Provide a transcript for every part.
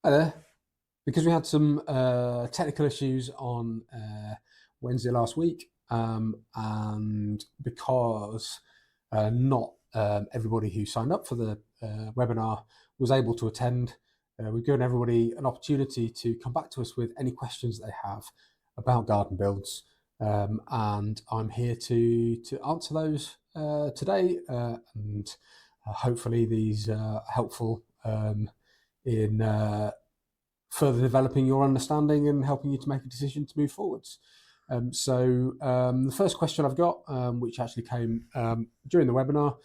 Hi there. Because we had some technical issues on Wednesday last week, and because not everybody who signed up for the webinar was able to attend, we've given everybody an opportunity to come back to us with any questions they have about garden builds, and I'm here to answer those today, and hopefully these are helpful in further developing your understanding and helping you to make a decision to move forwards. The first question I've got, which actually came during the webinar,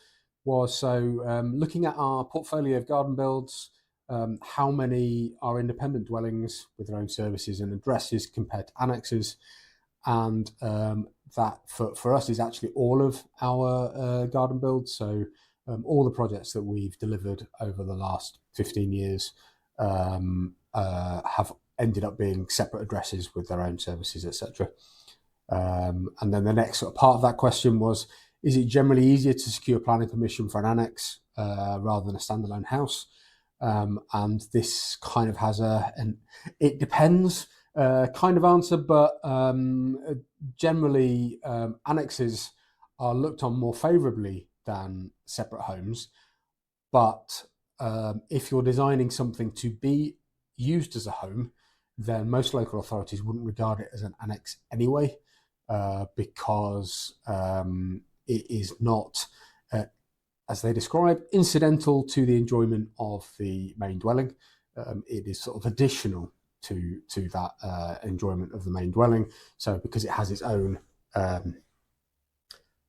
was looking at our portfolio of garden builds, how many are independent dwellings with their own services and addresses compared to annexes? And that for us is actually all of our garden builds. So all the projects that we've delivered over the last 15 years have ended up being separate addresses with their own services, etc. And then the next sort of part of that question was, is it generally easier to secure planning permission for an annex rather than a standalone house? And this kind of has an it depends kind of answer, but generally annexes are looked on more favourably than separate homes. But if you're designing something to be used as a home, then most local authorities wouldn't regard it as an annex anyway, because it is not, as they describe, incidental to the enjoyment of the main dwelling. It is sort of additional to that enjoyment of the main dwelling. So because it has its own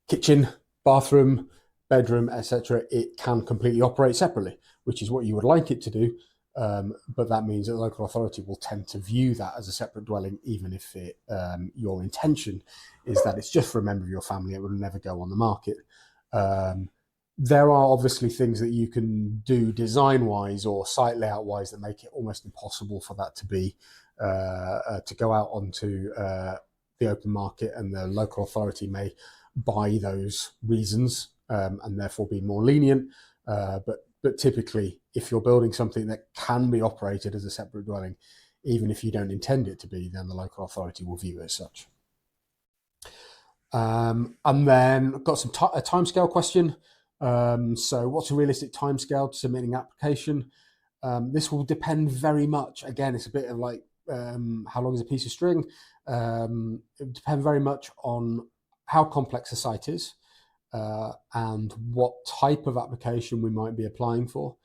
kitchen, bathroom, bedroom, etc., it can completely operate separately, which is what you would like it to do. But that means that the local authority will tend to view that as a separate dwelling, even if your intention is that it's just for a member of your family. It will never go on the market. There are obviously things that you can do design-wise or site layout-wise that make it almost impossible for that to be to go out onto the open market, and the local authority may buy those reasons and therefore be more lenient. But typically, if you're building something that can be operated as a separate dwelling, even if you don't intend it to be, then the local authority will view it as such. And then I've got a timescale question. So what's a realistic timescale to submitting an application? This will depend very much. Again, it's a bit of like how long is a piece of string? It will depend very much on how complex a site is, and what type of application we might be applying for.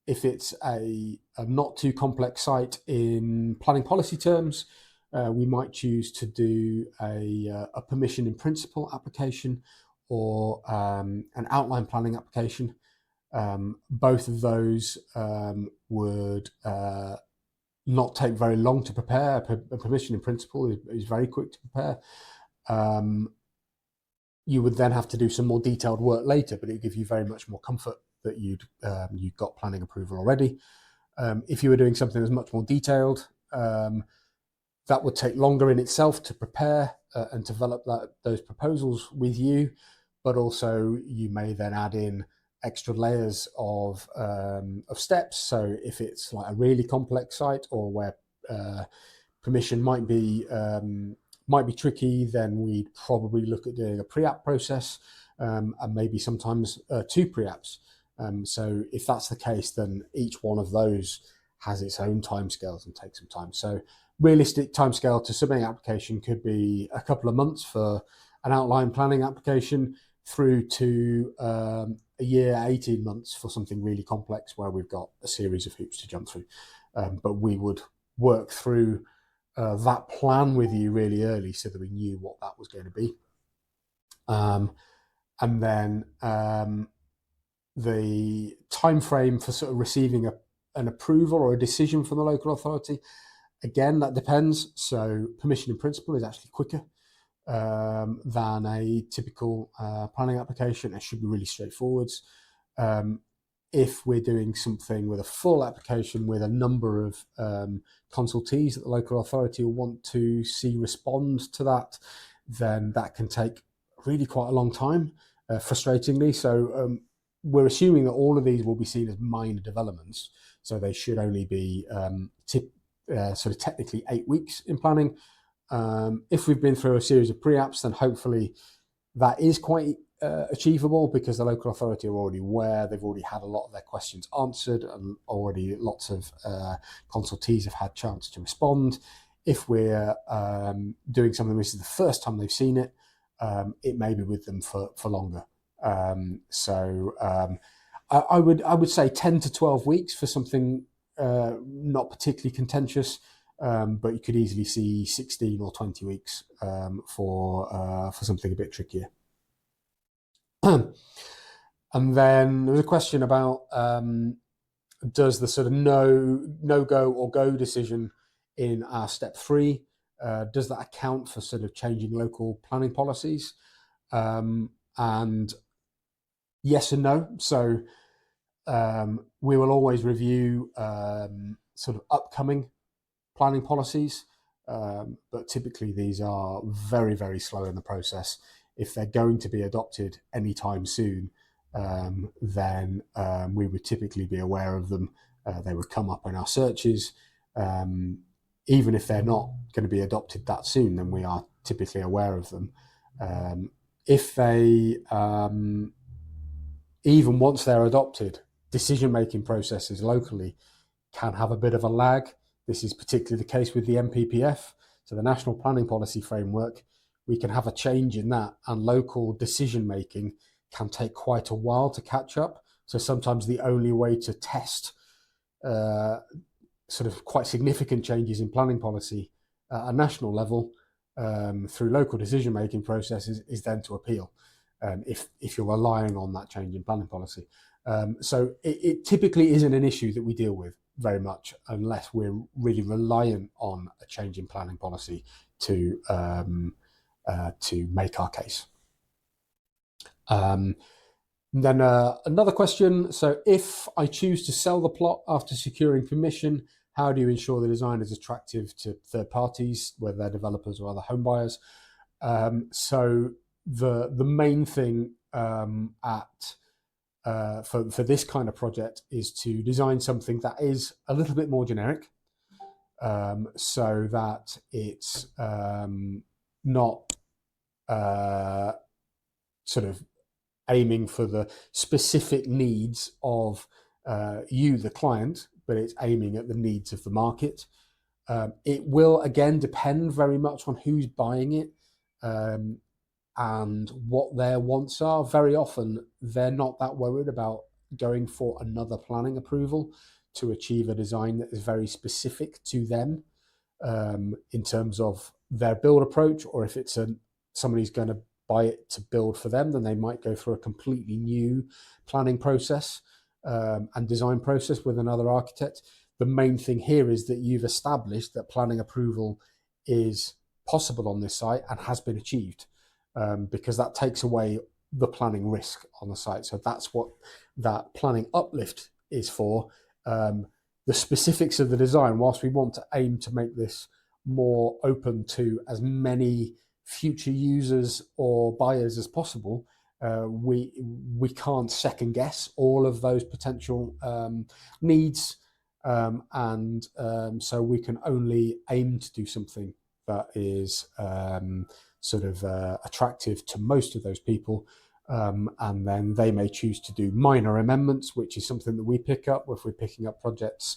If it's a not too complex site in planning policy terms, we might choose to do a permission in principle application or an outline planning application. Both of those would not take very long to prepare. A permission in principle is very quick to prepare. You would then have to do some more detailed work later, but it would give you very much more comfort that you've got planning approval already. If you were doing something that's much more detailed, that would take longer in itself to prepare and develop those proposals with you, but also you may then add in extra layers of steps. So if it's like a really complex site or where permission might be tricky, then we'd probably look at doing a pre-app process, and maybe sometimes 2 pre-apps. So if that's the case, then each one of those has its own timescales and takes some time. So realistic timescale to submit an application could be a couple of months for an outline planning application, through to a year, 18 months for something really complex where we've got a series of hoops to jump through. But we would work through that plan with you really early so that we knew what that was going to be. And then the time frame for sort of receiving an approval or a decision from the local authority, again, that depends. So permission in principle is actually quicker than a typical planning application. It should be really straightforward. If we're doing something with a full application with a number of consultees that the local authority will want to see respond to that, then that can take really quite a long time, frustratingly. So we're assuming that all of these will be seen as minor developments, so they should only be sort of technically 8 weeks in planning. If we've been through a series of pre-apps, then hopefully that is quite achievable, because the local authority are already aware, they've already had a lot of their questions answered, and already lots of consultees have had chance to respond. If we're doing something which is the first time they've seen it, it may be with them for longer. I would say 10 to 12 weeks for something not particularly contentious, but you could easily see 16 or 20 weeks for something a bit trickier. And then there was a question about does the sort of no go or go decision in our step 3, does that account for sort of changing local planning policies? And yes and no. So we will always review sort of upcoming planning policies, but typically these are very, very slow in the process. If they're going to be adopted anytime soon, then we would typically be aware of them. They would come up in our searches. Even if they're not going to be adopted that soon, then we are typically aware of them. If they, even once they're adopted, decision-making processes locally can have a bit of a lag. This is particularly the case with the NPPF, so the National Planning Policy Framework. We can have a change in that, and local decision-making can take quite a while to catch up. So sometimes the only way to test sort of quite significant changes in planning policy at a national level through local decision-making processes is then to appeal, if you're relying on that change in planning policy. So it typically isn't an issue that we deal with very much, unless we're really reliant on a change in planning policy to make our case. Then another question. So if I choose to sell the plot after securing permission, how do you ensure the design is attractive to third parties, whether they're developers or other home buyers? So the main thing for this kind of project is to design something that is a little bit more generic, so that it's not sort of aiming for the specific needs of you, the client, but it's aiming at the needs of the market. It will, again, depend very much on who's buying it and what their wants are. Very often, they're not that worried about going for another planning approval to achieve a design that is very specific to them in terms of their build approach, or if it's somebody's going to buy it to build for them, then they might go through a completely new planning process and design process with another architect. The main thing here is that you've established that planning approval is possible on this site and has been achieved, because that takes away the planning risk on the site. So that's what that planning uplift is for. The specifics of the design, whilst we want to aim to make this more open to as many future users or buyers as possible, we can't second guess all of those potential needs, and so we can only aim to do something that is sort of attractive to most of those people, and then they may choose to do minor amendments, which is something that we pick up if we're picking up projects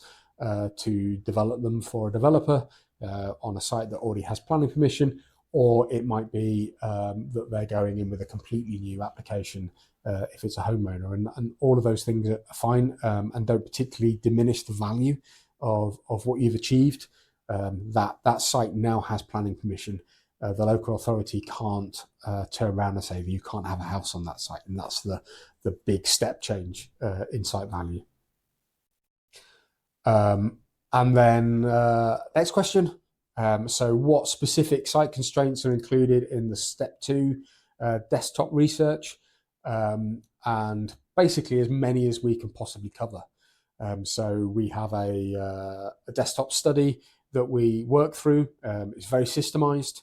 to develop them for a developer on a site that already has planning permission. Or it might be that they're going in with a completely new application if it's a homeowner, and all of those things are fine and don't particularly diminish the value of what you've achieved. That site now has planning permission. The local authority can't turn around and say that you can't have a house on that site, and that's the big step change in site value. And then next question. So what specific site constraints are included in the step 2 desktop research? And basically as many as we can possibly cover. So we have a desktop study that we work through. It's very systemized.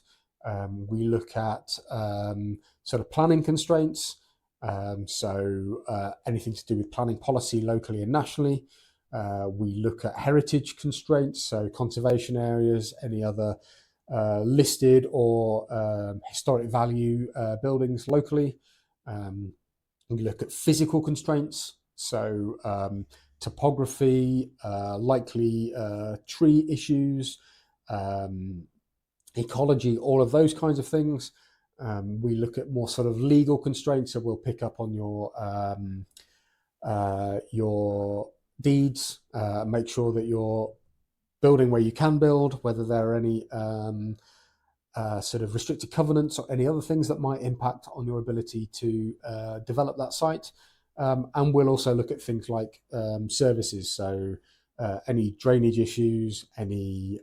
We look at sort of planning constraints, Anything to do with planning policy locally and nationally. We look at heritage constraints, so conservation areas, any other listed or historic value buildings locally. We look at physical constraints, so topography, likely tree issues, ecology, all of those kinds of things. We look at more sort of legal constraints, so we'll pick up on your deeds, make sure that you're building where you can build, whether there are any sort of restricted covenants or any other things that might impact on your ability to develop that site. And we'll also look at things like services, so any drainage issues, any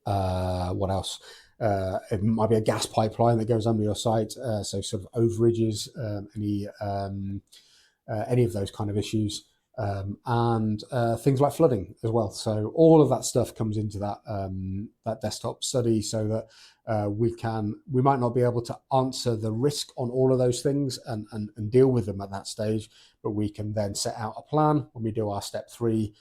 what else? It might be a gas pipeline that goes under your site, so sort of overages, any of those kind of issues, and things like flooding as well. So all of that stuff comes into that that desktop study, so that we might not be able to answer the risk on all of those things and deal with them at that stage, but we can then set out a plan. When we do our step 3,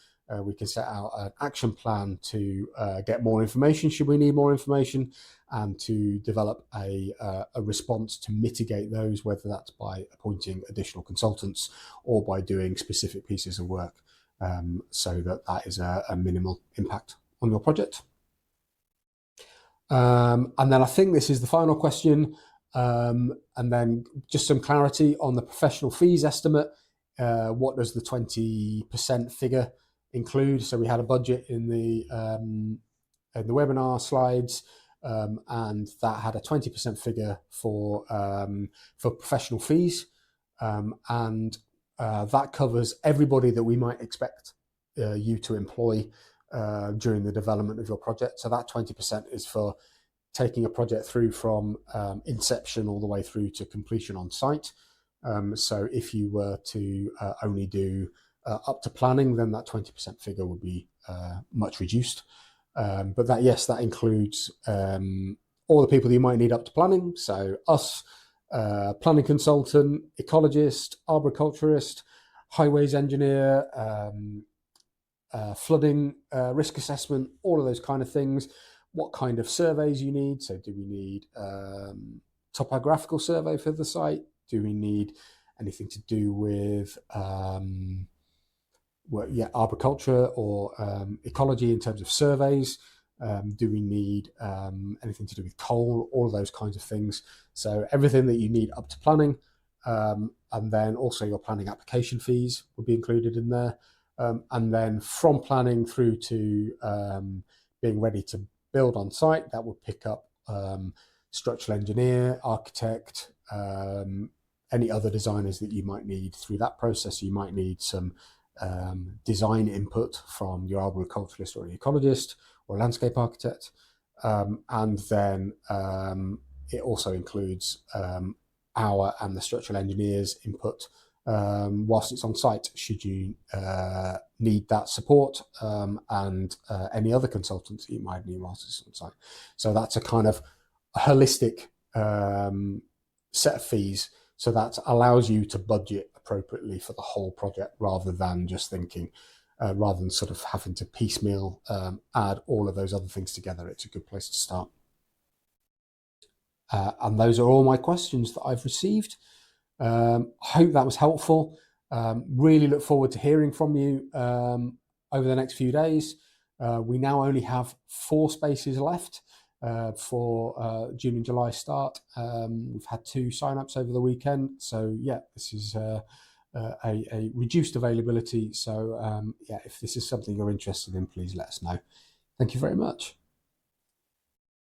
we can set out an action plan to get more information should we need more information, and to develop a response to mitigate those, whether that's by appointing additional consultants or by doing specific pieces of work, so that is a minimal impact on your project. And then I think this is the final question, and then just some clarity on the professional fees estimate. What does the 20% figure include? So we had a budget in the webinar slides, and that had a 20% figure for professional fees, and that covers everybody that we might expect you to employ during the development of your project. So that 20% is for taking a project through from inception all the way through to completion on site. So if you were to only do up to planning, then that 20% figure would be much reduced. But that includes all the people that you might need up to planning. So us, planning consultant, ecologist, arboriculturist, highways engineer, flooding risk assessment, all of those kind of things. What kind of surveys you need? So do we need topographical survey for the site? Do we need anything to do with arboriculture or ecology in terms of surveys? Do we need anything to do with coal? All of those kinds of things. So everything that you need up to planning, and then also your planning application fees would be included in there. And then from planning through to being ready to build on site, that would pick up structural engineer, architect, any other designers that you might need through that process. You might need some design input from your arboriculturist or ecologist or landscape architect, and then it also includes our and the structural engineer's input whilst it's on site, should you need that support, and any other consultants that you might need whilst it's on site. So that's a kind of holistic set of fees, so that allows you to budget appropriately for the whole project, rather than just thinking, rather than sort of having to piecemeal add all of those other things together. It's a good place to start. And those are all my questions that I've received. I hope that was helpful. Really look forward to hearing from you over the next few days. We now only have 4 spaces left for June and July start. We've had 2 sign-ups over the weekend, so yeah, this is a reduced availability. So yeah, if this is something you're interested in, please let us know. Thank you very much.